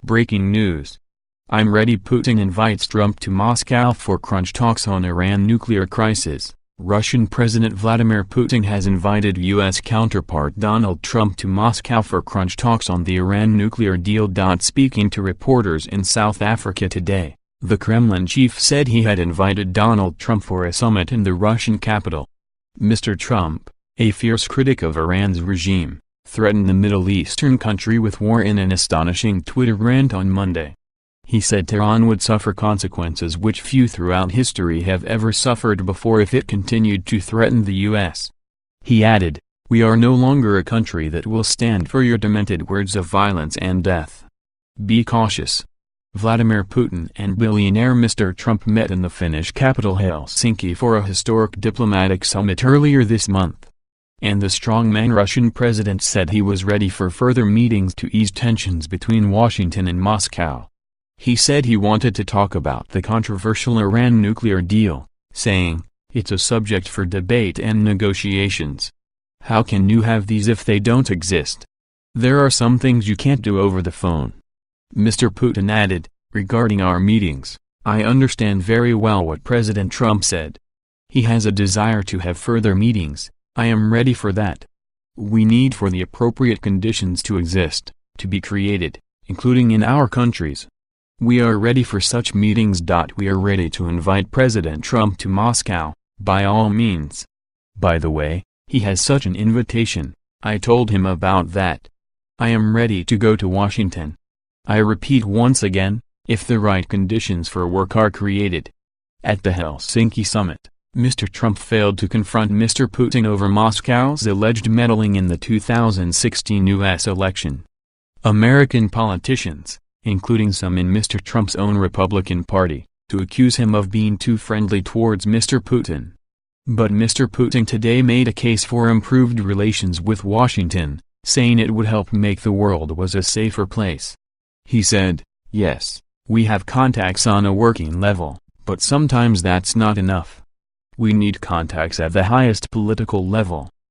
Breaking news. I'm ready. Putin invites Trump to Moscow for crunch talks on Iran nuclear crisis. Russian President Vladimir Putin has invited U.S. counterpart Donald Trump to Moscow for crunch talks on the Iran nuclear deal. Speaking to reporters in South Africa today, the Kremlin chief said he had invited Donald Trump for a summit in the Russian capital. Mr. Trump, a fierce critic of Iran's regime, threatened the Middle Eastern country with war in an astonishing Twitter rant on Monday. He said Tehran would suffer consequences which few throughout history have ever suffered before if it continued to threaten the U.S. He added, "We are no longer a country that will stand for your demented words of violence and death. Be cautious." Vladimir Putin and billionaire Mr. Trump met in the Finnish capital Helsinki for a historic diplomatic summit earlier this month. And the strongman Russian president said he was ready for further meetings to ease tensions between Washington and Moscow. He said he wanted to talk about the controversial Iran nuclear deal, saying, "It's a subject for debate and negotiations. How can you have these if they don't exist? There are some things you can't do over the phone." Mr. Putin added, "Regarding our meetings, I understand very well what President Trump said. He has a desire to have further meetings. I am ready for that. We need for the appropriate conditions to exist, to be created, including in our countries. We are ready for such meetings. We are ready to invite President Trump to Moscow, by all means. By the way, he has such an invitation. I told him about that. I am ready to go to Washington. I repeat once again, if the right conditions for work are created." At the Helsinki summit, Mr. Trump failed to confront Mr. Putin over Moscow's alleged meddling in the 2016 U.S. election. American politicians, including some in Mr. Trump's own Republican Party, to accuse him of being too friendly towards Mr. Putin. But Mr. Putin today made a case for improved relations with Washington, saying it would help make the world was a safer place. He said, "Yes, we have contacts on a working level, but sometimes that's not enough. We need contacts at the highest political level.